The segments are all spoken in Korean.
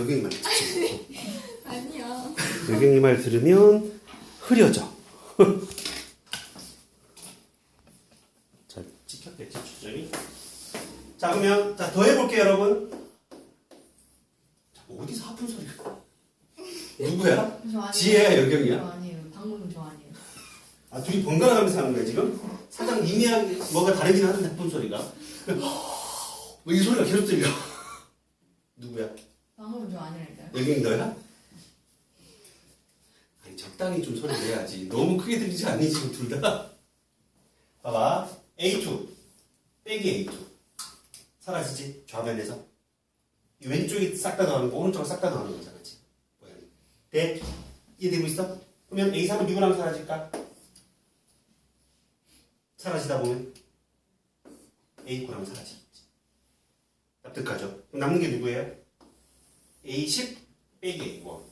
여경이 말 듣지. 아니요. 여경이 말 들으면 흐려져. 잘 찍혔겠지 초점이. 자 그러면 자 더 해볼게요 여러분. 자, 어디서 하품 소리가? 누구야? 저 아니에요. 지혜야 여경이야? 저 아니에요. 방금 저 아니에요. 아 둘이 번갈아 가면서 하는 거야 지금? 살짝 미미하게 뭐가 다르긴 하는데 하품 소리가. 뭐 이 소리가 계속 들려. 누구야? 방금 저 아니라니까요. 여경이 너야? 아니 적당히 좀 소리 내야지. 너무 크게 들리지 않니 지금 둘 다? 봐봐. A2 빼기 A2 사라지지? 좌변에서 이 왼쪽이 싹 다 더하는 거 오른쪽은 싹 다 더하는 거잖아 지금 모양이. 네? 이해되고 있어? 그러면 A3은 누구랑 사라질까? 사라지다 보면 A9랑 사라지겠지. 납득하죠? 그럼 남는 게 누구예요? A10 빼기 A1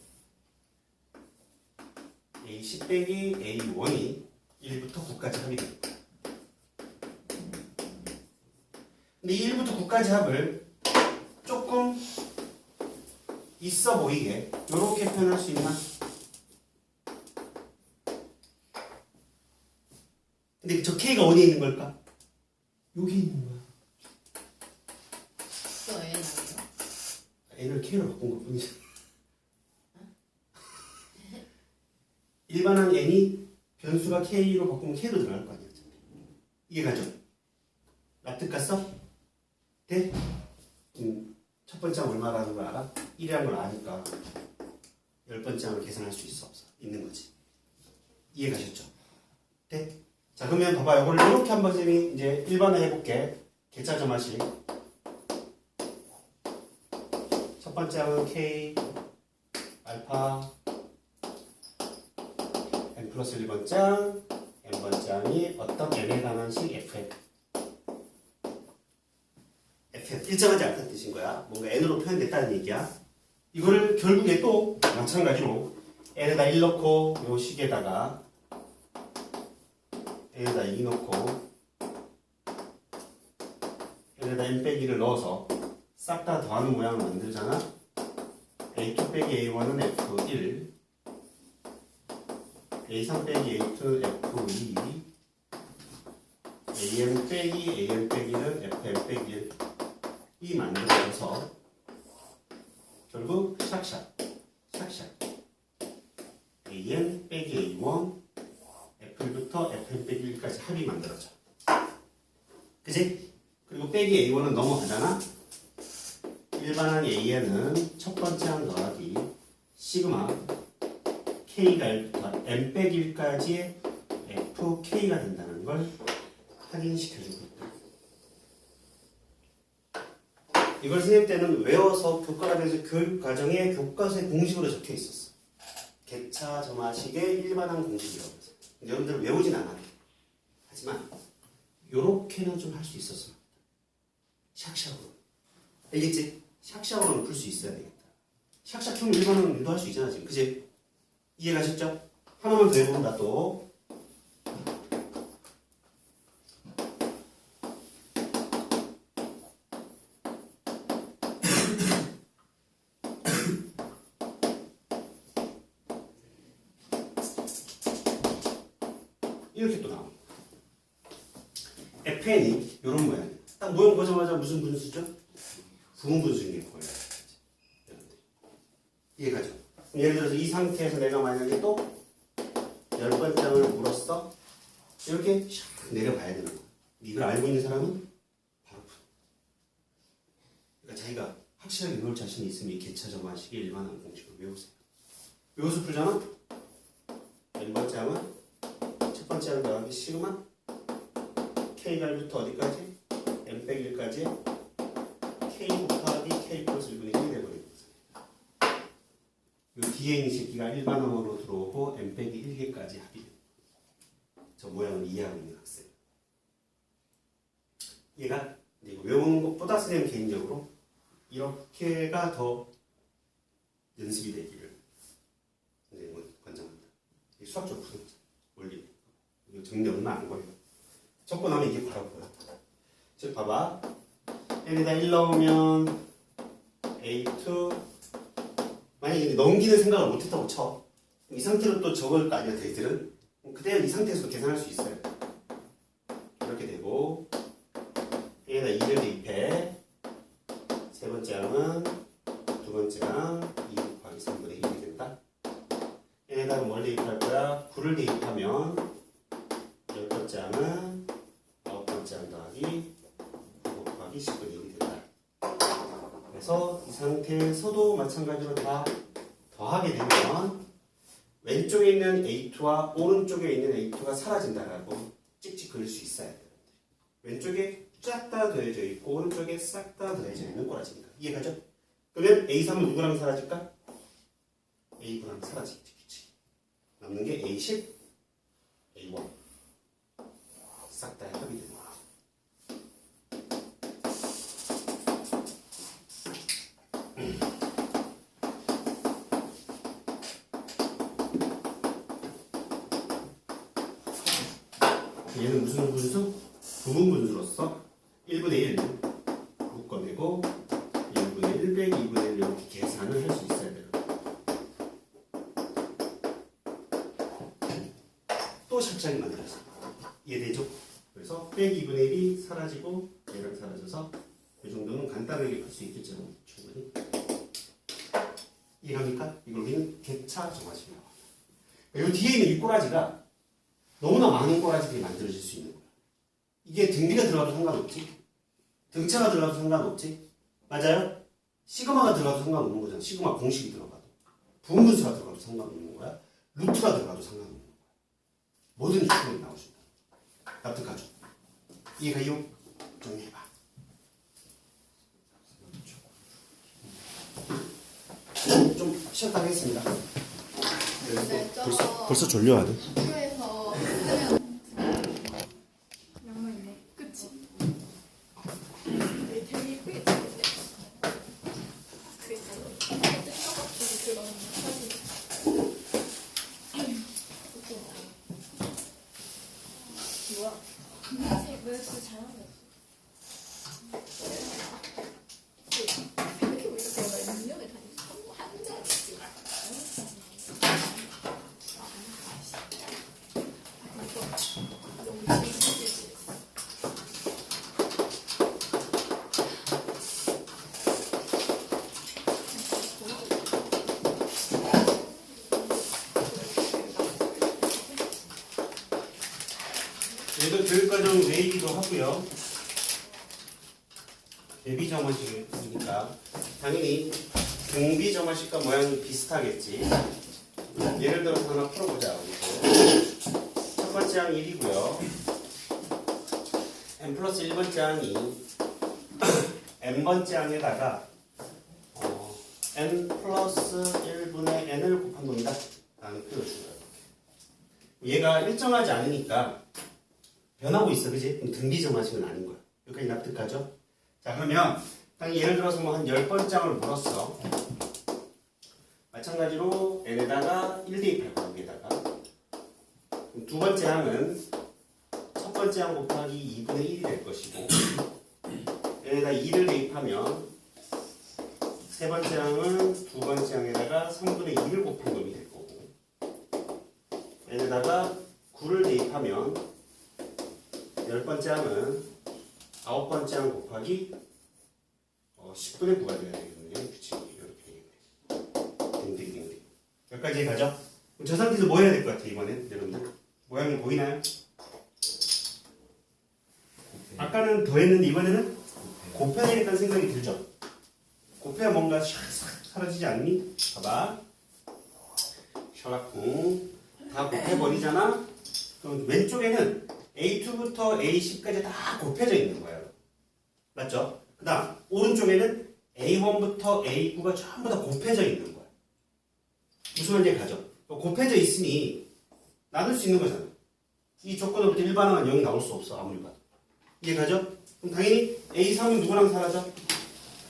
A10 빼기 A1이 1부터 9까지 합이 됩니다. 근데 이 1부터 9까지 합을 조금 있어 보이게 이렇게 표현할 수 있나? 근데 저 K가 어디에 있는 걸까? 여기 있는 거야. 또 N 아니에요? N을 K로 바꾼 것 뿐이야. 일반한 N이 변수가 K로 바꾸면 K로 들어갈 거 아니야. 이해가죠? 납득 갔어? 돼? 첫 번째 항 얼마라는 걸 알아? 1이라는 걸 아니까 10번째 항을 계산할 수 있어 없어? 있는 거지. 이해가셨죠? 돼? 자 그러면 봐봐 이걸 이렇게 한번 쌤이 이제 일반화 해볼게. 개차점화식 첫 번째 항은 K 알파 n 플러스 1번장 n번장이 어떤 n에 관한 식 fn fn 일정하지 않다는 뜻인 거야. 뭔가 n으로 표현됐다는 얘기야. 이거를 결국에 또 마찬가지로 n에다 1 넣고 요 식에다가 n에다 2 넣고 n에다 n 빼기를 넣어서 싹 다 더하는 모양을 만들잖아. A2 빼기 A1은 F1 A3 빼기 A2는 F2 AM 빼기 AM 빼기는 FM 빼기 1 이 만들어져서 결국 샥샥 AM 빼기 A1 F1부터 FM 빼기 1까지 합이 만들어져. 그지? 그리고 빼기 A1은 넘어가잖아. 일반항 AN은 첫 번째 항 더하기 시그마 K가 1부터 M 빼기 1까지의 FK가 된다는 걸 확인시켜주고 있다. 이걸 선생님 때는 외워서 교과과정에서 교육과정에 교과서에 공식으로 적혀 있었어. 개차점화식의 일반항 공식이라고 해서. 여러분들 외우진 않아도 돼. 하지만 요렇게는 좀 할 수 있었어. 샥샥으로. 알겠지? 샥샥으로는 풀 수 있어야 되겠다. 샥샥 형 일반은 유도할 수 있잖아 지금. 그지? 이해가셨죠? 하나만 더 해본다 또. 이렇게 또 나와. FN이 이런 모양이야. 딱 모양 보자마자 무슨 분수죠? 부분분수인 게 보여요. 이해가죠? 예를 들어서 이 상태에서 내가 만약에 또 10번장을 물었어. 이렇게 샥 내려봐야 되는 거야. 이걸 알고 있는 사람은 바로 푼. 그러니까 자기가 확실하게 외울 자신이 있으면 이 개차점화식의 일반항 공식을 외우세요. 외워서 풀잖아? n번장은 첫 번째 항 더하기 시그마 K가 1부터 어디까지? M 빼기 1까지 K 곱하기 K 플러스 1분의 1이 되버리는 거죠. 이 뒤에 있는 새끼가 일반항으로 들어오고 M 빼기 1개까지 합이. 저 모양을 이해하고 있는 학생. 얘가 이거 외우는 것보다 선생님 개인적으로 이렇게가 더 연습이 되기를 선생님은 권장합니다. 수학적으로 푸는 거죠. 원리. 이거 정리 얼마 안 걸려. 적고 나면 이게 바로 보여. 즉 봐봐. n에다 1 넣으면 A2 만약에 넘기는 생각을 못했다고 쳐. 이 상태로 또 적을 거 아니야, 얘들은? 그대로 이 상태에서 계산할 수 있어요. 이렇게 되고, 여기다 2를 대입해. 세 번째 항은 두 번째 항 2 곱하기 3분의 1이 된다. 얘에다가 뭘 대입할 거야? 9를 대입하면 열 번째 항은 아홉 번째 항 더하기 9 곱하기 10분의 1이 된다. 그래서 이 상태에서도 마찬가지로 다 더하게 되면 왼쪽에 있는 A2와 오른쪽에 있는 A2가 사라진다라고 찍찍 그릴 수 있어야 돼요. 왼쪽에 쫙 다 더해져 있고 오른쪽에 싹 다 더해져 있는 꼬라지니까. 이해가죠? 그러면 A3은 누구랑 사라질까? A9랑 사라지겠지. 그치? 남는 게 A10, A1 싹 다 합이 되는 거야. 얘는 무슨 분수? 부분 분수로서 1분의 1 묶어내고 1분의 1 빼기 2분의 1 이렇게 계산을 할 수 있어야 돼요. 또 샵장이 만들어서 이해되죠? 그래서 빼기 2분의 1이 사라지고 얘랑 사라져서 이 정도는 간단하게 풀 수 있겠죠. 충분히. 이해합니까? 이걸 우리는 객차 정화식이라고 합니다. 이 뒤에 있는 이 꼬라지가 너무나 많은 꼬라지들이 만들어질 수 있는 거야. 이게 등비가 들어가도 상관없지. 등차가 들어가도 상관없지. 맞아요? 시그마가 들어가도 상관없는 거잖아. 시그마 공식이 들어가도. 부분분수가 들어가도 상관없는 거야. 루트가 들어가도 상관없는 거야. 뭐든지 충분히 나오신다. 납득하죠? 이해가요? 정리해봐. 좀 쉬었다 하겠습니다. 네, 벌써 졸려하네. 학교에서 쓰면 양말이네. 그치? 되게 예쁘게 찍는데. 그래서 똑같이 그런 사진. 뭐야? 사실 왜 이렇게 잘하는 거지? 이렇게 보니까 내가 능력을 다니고 한 장 찍지. 얘도 교육과정 외이기도 하고요. 대비정화식이니까 당연히 등비정화식과 모양이 비슷하겠지. 예를 들어서 하나 풀어보자. 첫 번째 항 1이고요. n 플러스 1번째 항이 n번째 항에다가 n 플러스 1분의 n을 곱한 놈이다 라는 표현을 준 거예요. 얘가 일정하지 않으니까 변하고 있어, 그지? 그럼 등비정화식은 아닌 거야. 여기까지 납득하죠? 자, 그러면 예를 들어서 뭐 한 10번째 항을 물었어. 마찬가지로 n에다가 1 대입할 거야, 여기에다가. 그럼 두 번째 항은 첫 번째 항 곱하기 2분의 1이 될 것이고, n에다 2를 대입하면 세 번째 항은 두 번째 항에다가 3분의 2를 곱한 놈이 될 거고, n에다가 9를 대입하면 열 번째 항은 아홉 번째 항 곱하기 10분의 9가 돼야 되겠네요. 규칙이 이렇게 되겠네. 딩딩딩딩. 여기까지 가죠? 그럼 저 상태에서 뭐 해야 될 것 같아요, 이번엔? 여러분들? 모양이 보이나요? 아까는 더했는데 이번에는 곱해야 되겠다는 생각이 들죠? 곱해야 뭔가 샥 사라지지 않니? 봐봐. 샤라쿵. 다 곱해버리잖아? 그럼 왼쪽에는 A2부터 A10까지 다 곱해져 있는 거예요. 맞죠? 그 다음 오른쪽에는 A1부터 A9가 전부 다 곱해져 있는 거야. 무슨 말인지 가죠? 곱해져 있으니 나눌 수 있는 거잖아. 이 조건으로부터 일반항은 0이 나올 수 없어. 아무리 봐도. 이해 가죠? 그럼 당연히 A3은 누구랑 사라져?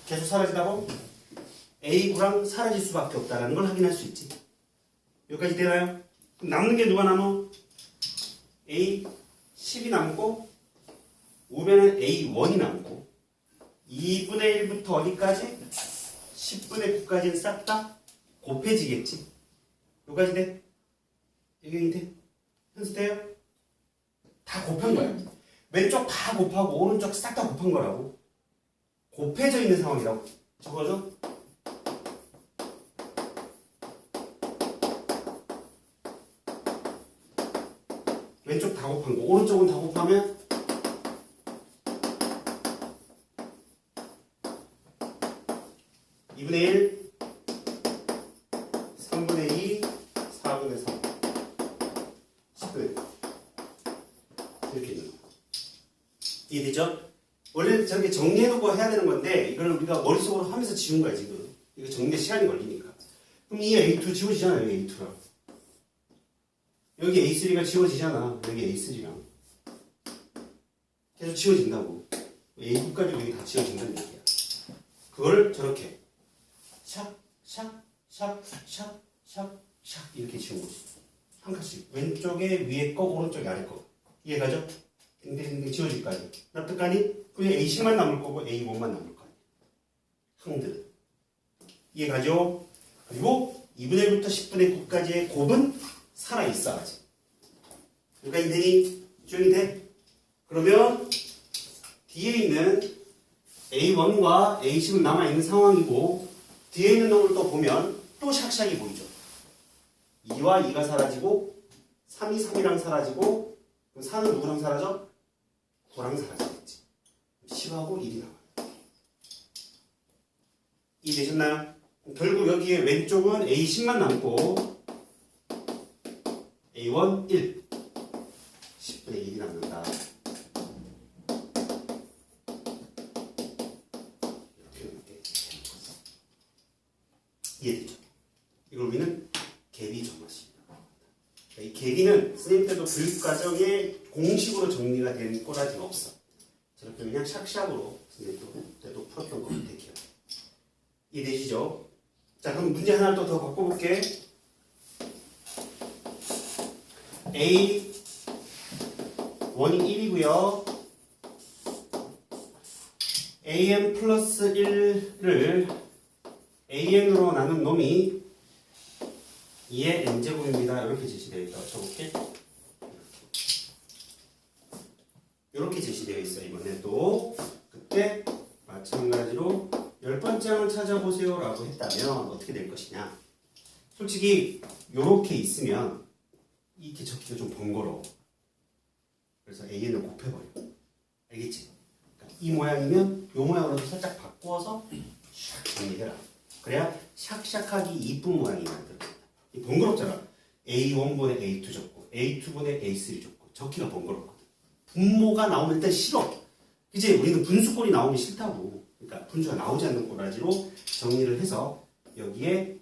계속 사라지다고? A9랑 사라질 수밖에 없다는 걸 확인할 수 있지. 여기까지 되나요? 그럼 남는 게 누가 남어? A10이 남고 우변은 A1이 남고 2분의 1부터 어디까지? 10분의 9까지는 싹 다 곱해지겠지. 여기까지 돼? 여기 돼? 현수 돼요? 다 곱한 거야. 왼쪽 다 곱하고 오른쪽 싹 다 곱한 거라고. 곱해져 있는 상황이라고. 적어줘. 왼쪽 다 곱한 거, 오른쪽은 다 곱하면 2분의 1, 3분의 2, 4분의 3, 10분의 1. 이렇게 있는 거야. 이해되죠? 원래 저렇게 정리해놓고 해야 되는 건데 이걸 우리가 머릿속으로 하면서 지운 거야 지금. 이거 정리에 시간이 걸리니까. 그럼 이 A2 지워지잖아. 여기 A2랑. 여기 A3가 지워지잖아. 여기 A3랑. 계속 지워진다고. A9까지 여기 다 지워진다는 얘기야. 그걸 저렇게 샥, 샥, 샥, 샥, 샥, 샥 이렇게 지운 거지. 한 칸씩. 왼쪽에 위에 거, 오른쪽에 아래 거. 이해가죠? 땡땡땡 지워질까지. 납득하니? 그게 A10만 남을 거고 A1만 남을 거야. 항들. 이해가죠? 그리고 2분의 1부터 10분의 9까지의 곱은 살아있어야지. 그러니까 이들이 조용히 돼. 그러면 뒤에 있는 A1과 A10은 남아있는 상황이고 뒤에 있는 놈을 또 보면 또 샥샥이 보이죠. 2와 2가 사라지고 3이 3이랑 사라지고 4는 누구랑 사라져? 9랑 사라지겠지. 10하고 1이 나와요. 이해되셨나요? 결국 여기에 왼쪽은 A10만 남고 A1 1 10분의 1이 남는다. 이해되죠? 이걸 우리는 갭이 정마식이라고 합니다. 이 갭이는 선생님 때도 교육과정에 공식으로 정리가 된 꼬라지가 없어. 저렇게 그냥 샥샥으로 선생님 때도 풀었던 거 같아요. 이해되시죠? 자, 그럼 문제 하나 더 바꿔볼게. A 1이 1이고요. AM 플러스 1을 AN으로 나눈 놈이 2의 n제곱입니다. 이렇게 제시되어 있다고 쳐볼게. 이렇게 제시되어 있어요. 이번에 또 그때 마찬가지로 10번째 항을 찾아보세요 라고 했다면 어떻게 될 것이냐. 솔직히 이렇게 있으면 이렇게 적기가 좀 번거로워. 그래서 AN을 곱해버려. 알겠지? 그러니까 이 모양이면 이 모양으로 살짝 바꾸어서 샥 정리해라. 그래야 샥샥하기 이쁜 모양이 만들어진다. 이 번거롭잖아. A1분의 A2 적고 A2분의 A3 적고 적기가 번거롭거든. 분모가 나오면 일단 싫어. 이제 우리는 분수꼴이 나오면 싫다고. 그러니까 분수가 나오지 않는 꼬라지로 정리를 해서 여기에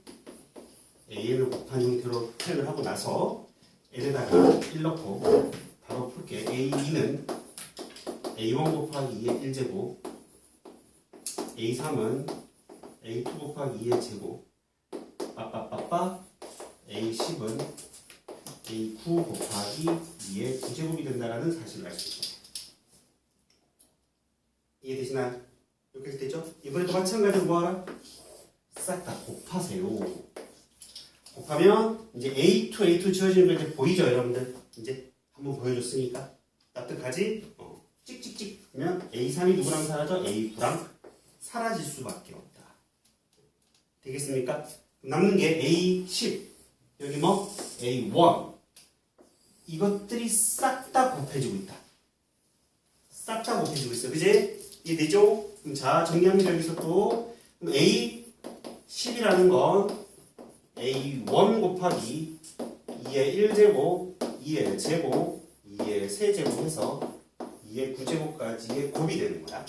AN을 곱한 형태로 표현을 하고 나서 N에다가 1 넣고 바로 풀게. A2는 A1 곱하기 2의 1제곱, A3은 A2 곱하기 2의 제곱, 빠빠빠빠, A10은 A9 곱하기 2의 9제곱이 된다는 사실을 알 수 있어요. 이해되시나요? 이렇게 되죠? 이번에도 마찬가지로 뭐하라? 싹 다 곱하세요. 곱하면 이제 A2 지워지는 거 이제 보이죠, 여러분들? 이제 한번 보여줬으니까 납득하지? 찍찍찍 그러면 A3이 누구랑 사라져? A9랑 사라질 수밖에 없다. 되겠습니까? 남는 게 A10 여기 뭐? A1 이것들이 싹 다 곱해지고 있다. 싹 다 곱해지고 있어. 그지? 이해되죠? 자, 정리합니다. 여기서 또 A10이라는 건 A1 곱하기 2의 1제곱, 2의 제곱, 2의 세제곱 해서 2의 9제곱까지의 곱이 되는 거야.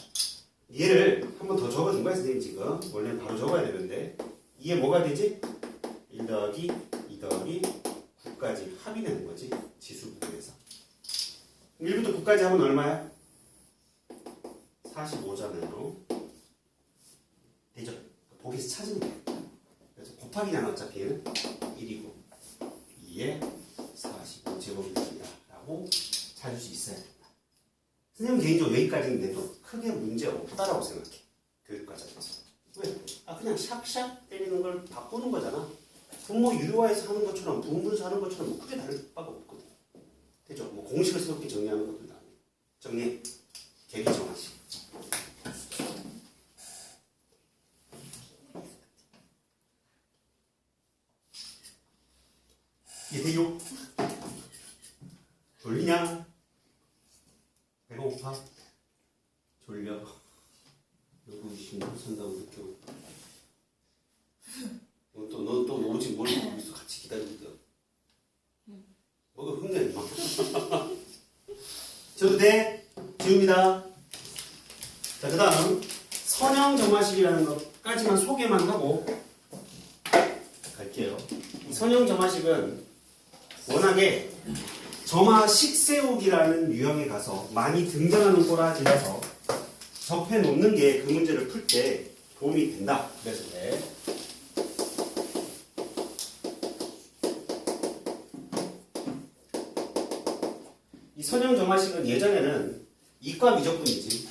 얘를 한 번 더 적어준 거야, 선생님 지금. 원래는 바로 적어야 되는데 2에 뭐가 되지? 1 더하기 2 더하기 9까지 합이 되는 거지. 지수 부분에서. 1부터 9까지 하면 얼마야? 45잖아요. 되죠? 보기에서 찾으면 돼. 그래서 곱하기 나는 어차피 얘는 1이고 2에 45제곱이 됩니다. 라고 찾을 수 있어야 된다. 선생님 개인적으로 여기까지는 돼도 크게 문제 없다라고 생각해. 교육과정에서. 왜? 그냥 샥샥 때리는 걸 바꾸는 거잖아. 분모 유료화해서 하는 것처럼 부분분수 하는 것처럼 뭐 크게 다를 바가 없거든. 되죠? 뭐 공식을 새롭게 정리하는 것도 나네. 정리. 계기 정하식. 이해요? 졸리냐? 배고파? 졸려? 너도 신경 쓴다고 느껴. 너 오지 뭘 보고 있어? 같이 기다리니까. 뭐가 흥내 임마. 저도 돼? 지웁니다. 자, 그 다음 선형 점화식이라는 것까지만 소개만 하고 갈게요. 이 선형 점화식은 워낙에 점화식 세우기라는 유형에 가서 많이 등장하는 꼬라지라서 접해 놓는 게 그 문제를 풀 때 도움이 된다. 그래서 네. 이 선형 점화식은 예전에는 이과 미적분이지.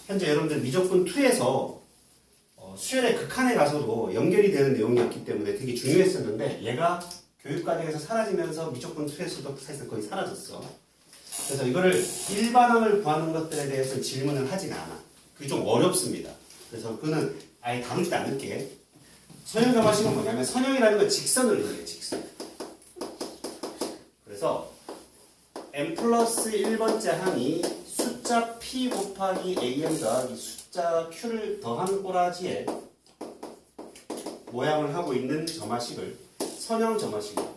현재 여러분들 미적분 2에서 수열의 극한에 가서도 연결이 되는 내용이었기 때문에 되게 중요했었는데 얘가 교육과정에서 사라지면서 미적분 2에서도 사실상 거의 사라졌어. 그래서 이거를 일반항을 구하는 것들에 대해서 질문을 하지가 않아. 그게 좀 어렵습니다. 그래서 그거는 아예 다루지도 않을게. 선형 점화식은 뭐냐면 선형이라는 건 직선을 의미해요. 직선. 그래서 n 플러스 1번째 항이 숫자 p 곱하기 am 더하기 숫자 q를 더한 꼬라지에 모양을 하고 있는 점화식을 선형 점화식이라고 해요.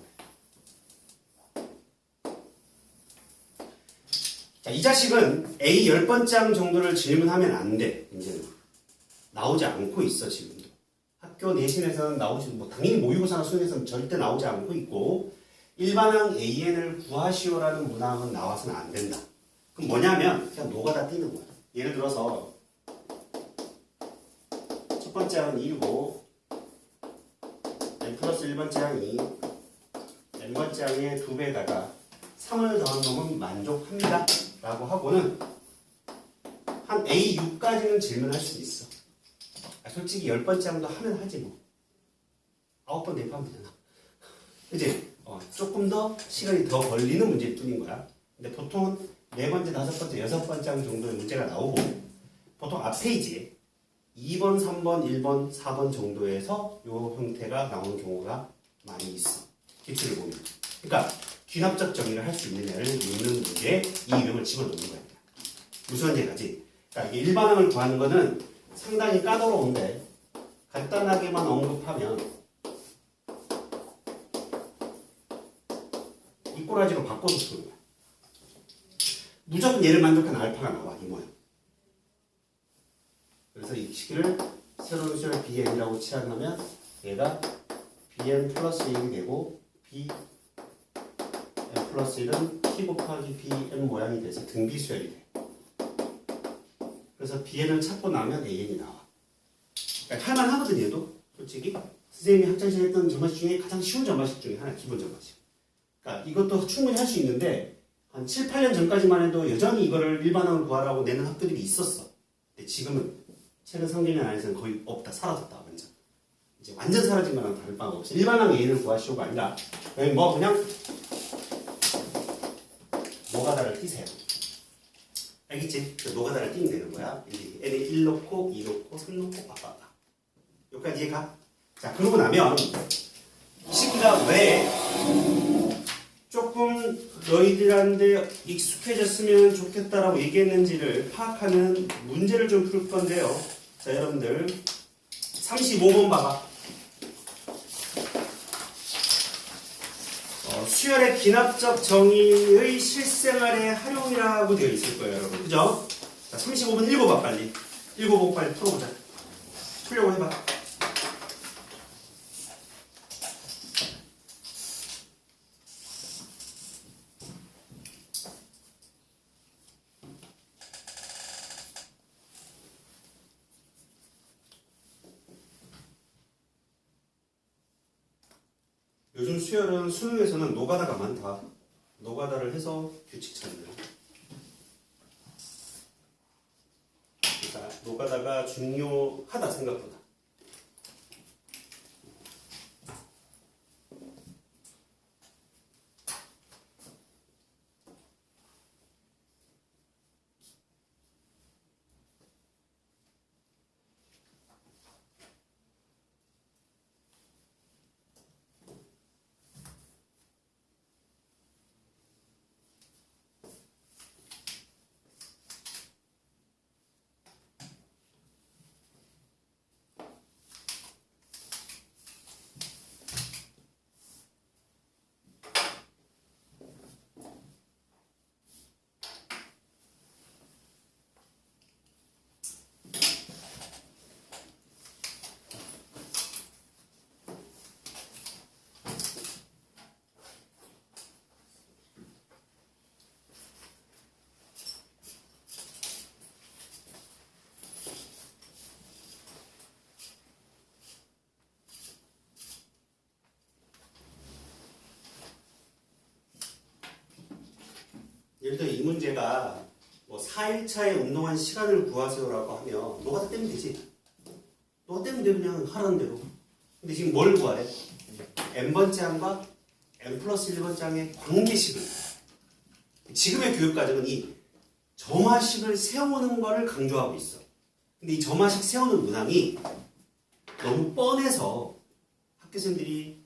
자, 이 자식은 a 10번째 항 정도를 질문하면 안 돼. 이제는 나오지 않고 있어. 지금도 학교 내신에서는 나오지 뭐 당연히 모의고사나 수능에서는 절대 나오지 않고 있고 일반항 an을 구하시오라는 문항은 나와서는 안 된다. 그럼 뭐냐면 그냥 노가다 띄는 거야. 예를 들어서 첫 번째 항은 1이고 n 플러스 1번째 항이 n번째 항의 2배에다가 3을 더한 놈은 만족합니다. 라고 하고는 한 A6까지는 질문할 수 있어. 솔직히 10번째 항도 하면 하지 뭐. 9번 대입하면 되잖아. 그치? 조금 더 시간이 더 걸리는 문제일 뿐인 거야. 근데 보통은 4번째, 5번째, 6번째 항 정도의 문제가 나오고 보통 앞 페이지에 2번, 3번, 1번, 4번 정도에서 이 형태가 나오는 경우가 많이 있어. 기출을 보면. 그러니까 귀납적 정리를 할 수 있느냐를 묻는 문제에 이 유형을 집어넣는 거야. 무슨 얘기까지? 그러니까 이게 일반항을 구하는 거는 상당히 까다로운데 간단하게만 언급하면 이 꼬라지로 바꿔서 쓰는 거야. 무조건 얘를 만족하는 알파가 나와. 이 모양. 그래서 이 식을 새로운 수열 bn이라고 치환하면 얘가 bn 플러스 1이 되고 b n 플러스 1은 p 곱하기 bn 모양이 돼서 등비수열이 돼. 그래서 bn을 찾고 나면 an이 나와. 그러니까 할만하거든 얘도 솔직히. 선생님이 학창시절에 했던 점화식 중에 가장 쉬운 점화식 중에 하나, 기본 점화식. 그러니까 이것도 충분히 할 수 있는데 한 7, 8년 전까지만 해도 여전히 이거를 일반항을 구하라고 내는 학교들이 있었어. 근데 지금은 최근 3개년 안에서는 거의 없다. 사라졌다. 완전. 이제 완전 사라진 거랑 다를 바가 없어. 일반항 A를 구하시오가 아니라 그냥 노가다를 띄세요. 알겠지? 그 노가다를 띄면 되는 거야. N에 1 넣고 2 넣고 3 넣고 빠빠빠. 여기까지 이해가? 자, 그러고 나면 이 새끼가 왜 조금 너희들한테 익숙해졌으면 좋겠다라고 얘기했는지를 파악하는 문제를 좀 풀 건데요. 자, 여러분들 35번 봐봐. 수열의 기납적 정의의 실생활의 활용이라고 되어 있을 거예요, 여러분. 그죠? 자, 35번 읽어봐, 빨리. 읽어보고 빨리 풀어보자. 풀려고 해봐. 요즘 수열은 수능에서는 노가다가 많다. 노가다를 해서 규칙 찾는. 자, 노가다가 중요하다 생각보다. 예를 들어 이 문제가 뭐 4일차에 운동한 시간을 구하세요라고 하면 너가 다 떼면 되지. 너가 떼면 돼 그냥 하라는 대로. 근데 지금 뭘 구하래? n번째 항과 n 플러스 1번째 항의 관계식을. 지금의 교육과정은 이 점화식을 세우는 거를 강조하고 있어. 근데 이 점화식 세우는 문항이 너무 뻔해서 학교생들이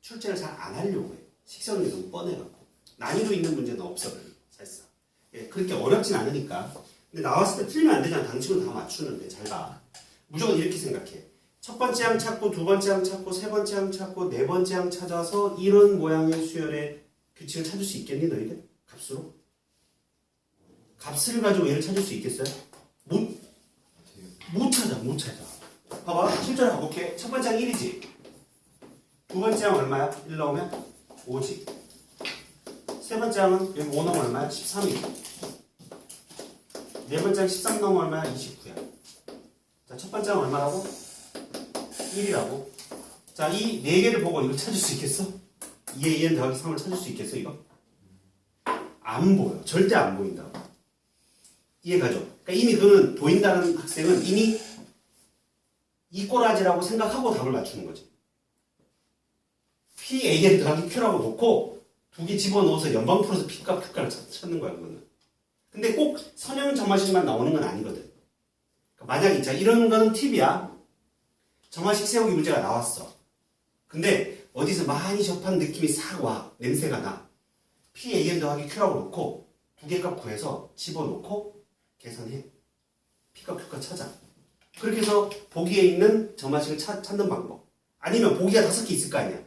출제를 잘 안 하려고 해. 식세우는 게 너무 뻔해갖고. 난이도 있는 문제는 없어, 사실상. 예, 그렇게 어렵진 않으니까. 근데 나왔을 때 틀리면 안 되잖아. 당신은 다 맞추는데. 잘 봐. 무조건 이렇게 생각해. 첫 번째 항 찾고, 두 번째 항 찾고, 세 번째 항 찾고, 네 번째 항 찾아서 이런 모양의 수열의 규칙을 찾을 수 있겠니, 너희들? 값으로? 값을 가지고 얘를 찾을 수 있겠어요? 못 찾아. 봐봐. 실제로 가볼게. 첫 번째 항 1이지. 두 번째 항 얼마야? 1 넣으면 5지. 세 번째 항은 여기 5 넣으면 얼마야? 13이지. 네 번째 항 13 넣으면 얼마야? 29야. 자, 첫 번째 항 얼마라고? 1이라고. 자, 이 네 개를 보고 이걸 찾을 수 있겠어? 2에 2n 더하기 3을 찾을 수 있겠어, 이거? 안 보여. 절대 안 보인다고. 이해가죠? 그러니까 이미 그는 보인다는 학생은 이미 이 꼬라지라고 생각하고 답을 맞추는 거지. P, A에 더하기 Q라고 놓고 두 개 집어넣어서 연방 풀어서 P값, Q값을 찾는 거야, 그거는. 근데 꼭 선형 점화식만 나오는 건 아니거든. 그러니까 만약에, 자, 이런 거는 팁이야. 점화식 세우기 문제가 나왔어. 근데 어디서 많이 접한 느낌이 싹 와. 냄새가 나. P, A, N 더하기 Q라고 놓고 두 개 값 구해서 집어넣고 계산해. P값, Q값 찾아. 그렇게 해서 보기에 있는 점화식을 찾는 방법. 아니면 보기가 5개 있을 거 아니야.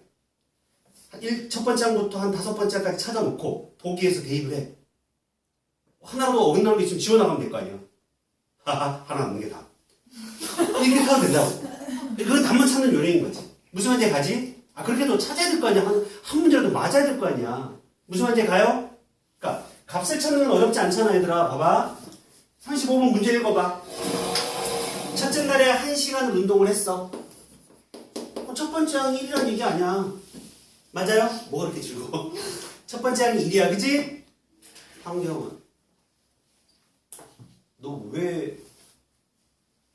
첫 번째 항부터 한 5번째 항까지 찾아놓고 보기에서 대입을 해. 하나라도 어긋나는 게 있으면 지워나가면 될 거 아니야. 하나 남는 게 다. 이렇게 하면 된다고. 그건 답만 찾는 요령인 거지. 무슨 말인지 가지? 그렇게 해도 찾아야 될 거 아니야. 한 문제라도 맞아야 될 거 아니야. 무슨 말인지 가요? 그러니까 값을 찾는 건 어렵지 않잖아, 얘들아. 봐봐. 35번 문제 읽어봐. 첫째 날에 1시간 운동을 했어. 첫 번째 항이 1이라는 얘기 아니야. 맞아요? 뭐가 그렇게 즐거워? 첫 번째 항이 1이야, 그치? 황경은 너 왜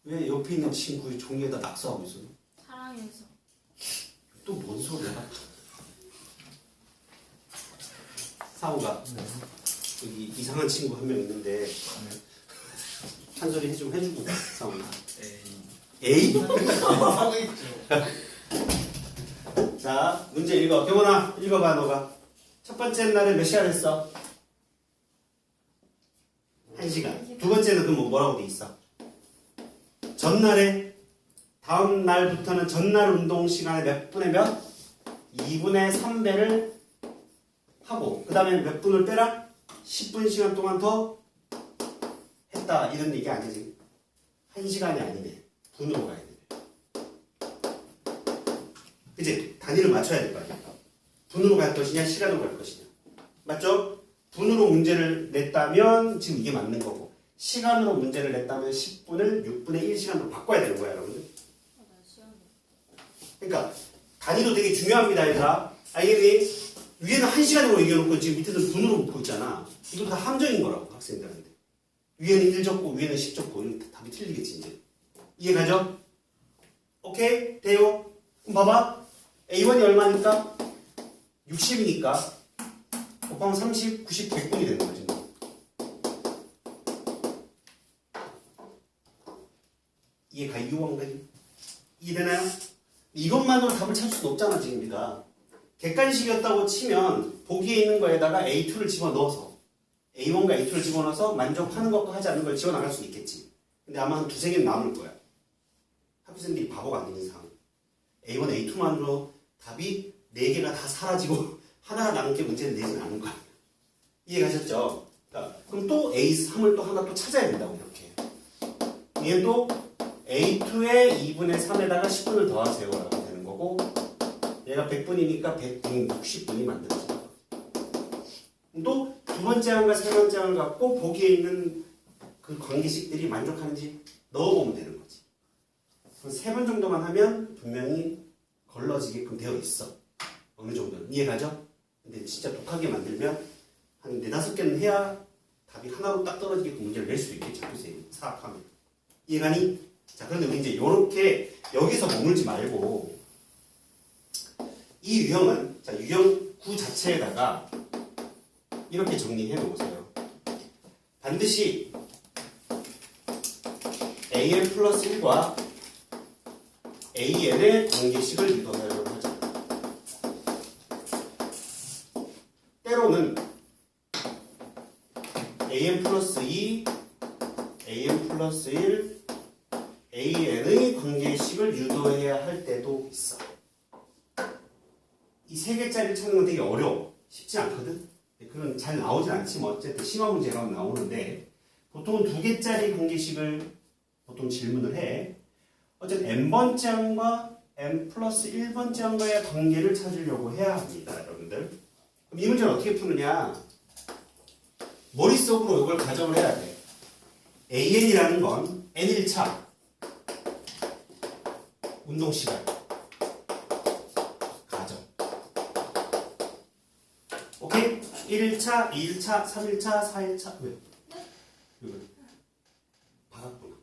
옆에 있는 친구의 종이에다 낙서하고 있어? 사랑해서. 또 뭔 소리야? 사우가 여기 이상한 친구 한 명 있는데 한 소리 좀 해주고 사우가. 에이? 자, 문제 읽어. 경원아, 읽어봐, 너가. 첫 번째 날에 몇 시간 했어? 1시간. 두 번째는 그럼 뭐라고 돼 있어? 전날에, 다음 날부터는 전날 운동 시간에 몇 분의 몇? 2분의 3배를 하고, 그 다음에 몇 분을 빼라? 10분 시간 동안 더 했다. 이런 얘기 아니지. 1시간이 아니네. 분으로 가야 돼. 그치? 단위를 맞춰야 될 거 아니야. 분으로 갈 것이냐, 시간으로 갈 것이냐. 맞죠? 분으로 문제를 냈다면 지금 이게 맞는 거고, 시간으로 문제를 냈다면 10분을 6분의 1시간으로 바꿔야 되는 거야, 여러분들. 그러니까 단위도 되게 중요합니다, 얘들아. 알겠니? 위에는 1시간으로 얘기해놓고 지금 밑에는 분으로 묶고 있잖아. 이거 다 함정인 거라고, 학생들한테. 위에는 1 적고 위에는 10 적고 이건 답이 틀리겠지, 이제. 이해가죠? 오케이? 돼요? 그럼 봐봐. A1이 얼마니까? 60이니까 곱하면 30, 90, 100분이 되는 거지. 이해가? 이해가지? 이해되나요? 이것만으로 답을 찾을 수는 없잖아, 지금 우리가. 객관식이었다고 치면 보기에 있는 거에다가 A2를 집어넣어서 A1과 A2를 집어넣어서 만족하는 것과 하지 않는 걸 지워나갈 수 있겠지. 근데 아마 한 2-3개는 남을 거야. 학부생들이 바보가 아닌 이상 A1, A2만으로 답이 4개가 다 사라지고 하나가 남은 게 문제는 내지는 않은 거야. 이해가셨죠? 그럼 또 A3을 또 하나 또 찾아야 된다고 이렇게. 얘는 또 A2의 2분의 3에다가 10분을 더하세요 라고 되는 거고, 얘가 100분이니까 160분이 만들어져요. 또 두 번째 항과 세 번째 항을 갖고 보기에 있는 그 관계식들이 만족하는지 넣어보면 되는 거지. 세 번 정도만 하면 분명히 걸러지게끔 되어 있어. 어느 정도는. 이해가죠? 근데 진짜 독하게 만들면 한 4-5개는 해야 답이 하나로 딱 떨어지게끔 문제를 낼 수 있겠죠. 교수님 사악하면. 이해가니? 자, 그런데 우리 이제 요렇게 여기서 머물지 말고 이 유형은 자, 유형 구 자체에다가 이렇게 정리해 놓으세요. 반드시 an 플러스 1과 an의 관계식을 유도하려고 하죠. 때로는 an 플러스 2, an 플러스 1, an의 관계식을 유도해야 할 때도 있어. 이 3개짜리를 찾는 건 되게 어려워. 쉽지 않거든? 그건 잘 나오진 않지만 어쨌든 심화 문제가 나오는데 보통은 2개짜리 관계식을 보통 질문을 해. 어쨌든 n번째 항과 n 플러스 1번째 항과의 관계를 찾으려고 해야 합니다. 여러분들. 그럼 이 문제는 어떻게 푸느냐? 머릿속으로 이걸 가정을 해야 돼. an이라는 건 n1차 운동시간 가정. 오케이? 1일차, 2일차, 3일차, 4일차. 왜? 왜? 받았구나.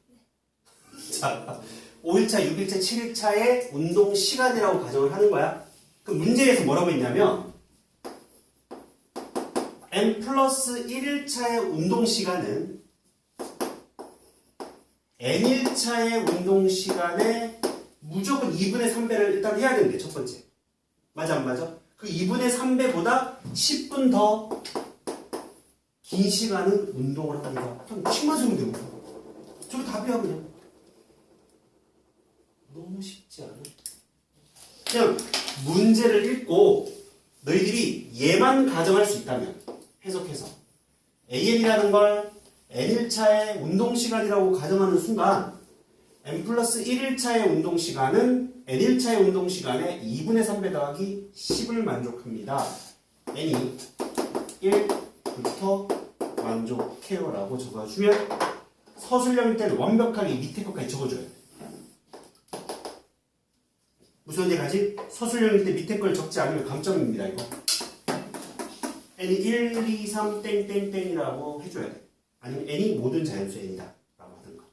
자, 5일차, 6일차, 7일차의 운동 시간이라고 가정을 하는 거야. 그 문제에서 뭐라고 했냐면 n 플러스 1일차의 운동 시간은 n일차의 운동 시간에 무조건 2분의 3배를 일단 해야 되는데 첫 번째. 맞아 안 맞아? 그 2분의 3배보다 10분 더 긴 시간은 운동을 합니다. 그냥 칙만 쓰면 되고. 저게 답이야 그냥. 너무 쉽지 않아? 그냥 문제를 읽고 너희들이 얘만 가정할 수 있다면 해석해서 an이라는 걸 n일차의 운동시간이라고 가정하는 순간 n 플러스 1일차의 운동시간은 n일차의 운동시간에 2분의 3배 더하기 10을 만족합니다. n이 1부터 만족해요 라고 적어주면 서술형일 때는 완벽하게 밑에 것까지 적어줘야 돼. 무슨 문제까지? 서술형일 때 밑에 걸 적지 않으면 감점입니다. 이거 n이 1, 2, 3 땡땡땡이라고 해줘야 돼. 아니면 n이 모든 자연수 n이다 라고 하든가.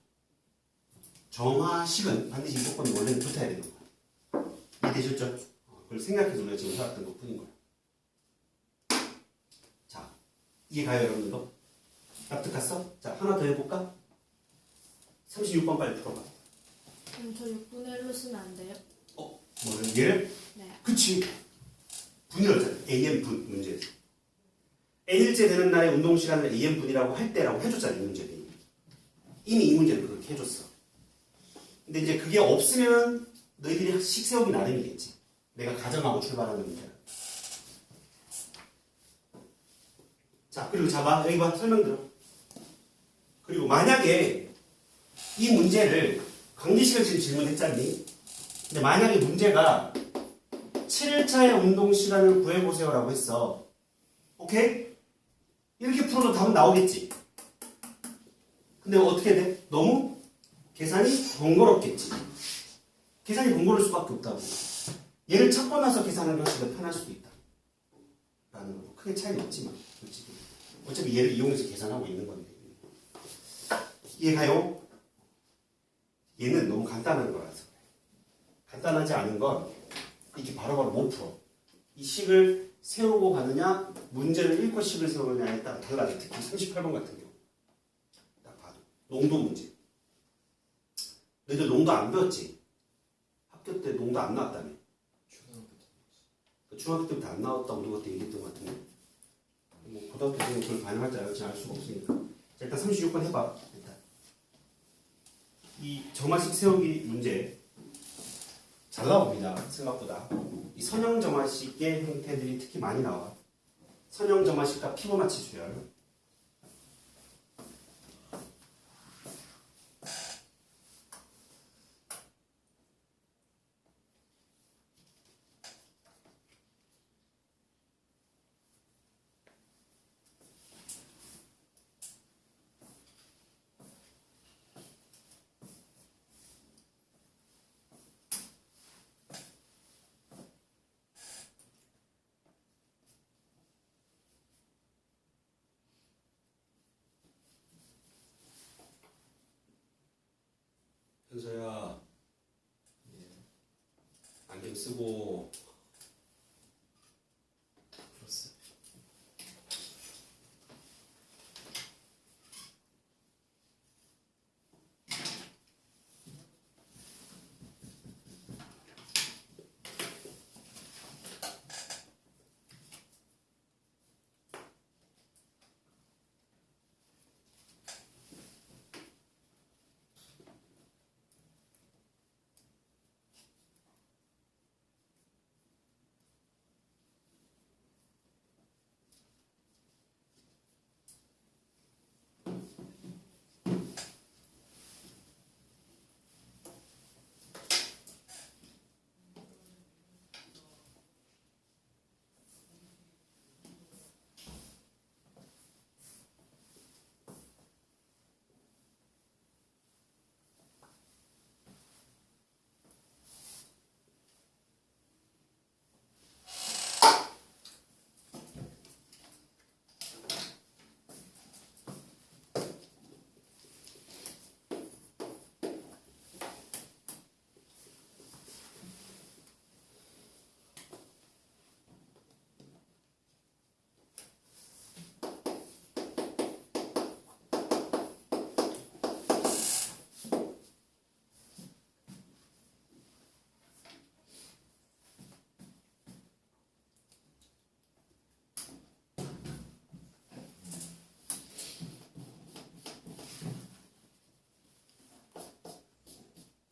정화식은 반드시 이 조건이 원래는 붙어야 되는 거야. 이해되셨죠? 그걸 생각해서 우리가 지금 해왔던 것 뿐인 거야. 자, 이해가요 여러분들도? 납득했어? 자, 하나 더 해볼까? 36번 빨리 풀어봐. 그럼 저 6분의 1로 쓰면 안 돼요? 뭐를? 얘를? 네. 그치. 분이었잖아. AN분 문제에서. n일째 되는 날의 운동시간을 AN분이라고 할 때라고 해줬잖아. 이 문제는. 이미 이 문제는 그렇게 해줬어. 근데 이제 그게 없으면 너희들이 식 세우기 나름이겠지. 내가 가정하고 출발하는 문제라. 자, 그리고 잡아. 여기 봐. 설명 들어. 그리고 만약에 이 문제를 관계식을 지금 질문했잖니? 근데 만약에 문제가 7일차의 운동시간을 구해보세요 라고 했어. 오케이? 이렇게 풀어도 답은 나오겠지. 근데 어떻게 돼? 너무 계산이 번거롭겠지. 계산이 번거로울 수밖에 없다고. 얘를 찾고 나서 계산하는 것이 더 편할 수도 있다. 라는 거. 크게 차이는 없지만. 솔직히. 어차피 얘를 이용해서 계산하고 있는 건데. 이해가요? 얘는 너무 간단한 거라서. 간단하지 않은 건 이렇게 바로바로 못 풀어. 이 식을 세우고 가느냐, 문제를 읽고 식을 세우느냐에 따라 달라져. 특히 38번 같은 경우. 딱 봐도. 농도 문제. 너희들 농도 안 배웠지? 학교 때 농도 안 나왔다며? 중학교 때부터 안 나왔다고 누가 그때 얘기했던 것 같은데. 뭐 고등학교 때는 그걸 반영할 줄 알지 알 수가 없으니까. 자, 일단 36번 해봐. 일단. 이 정화식 세우기 문제. 잘 나옵니다. 생각보다. 이 선형 점화식의 형태들이 특히 많이 나와. 선형 점화식과 피보나치 수열. 쓰고 풀었어요.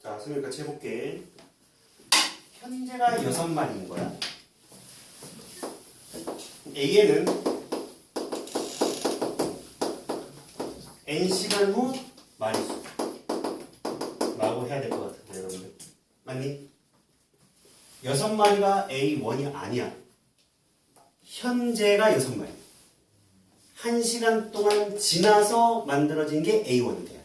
자, 선생님 같이 해볼게. 현재가 6마리인 거야. A에는 N시간 후 마리수 라고 해야 될 것 같은데, 여러분들. 맞니? 6마리가 A1이 아니야. 현재가 6마리. 1시간 동안 지나서 만들어진 게 A1이 돼야 돼.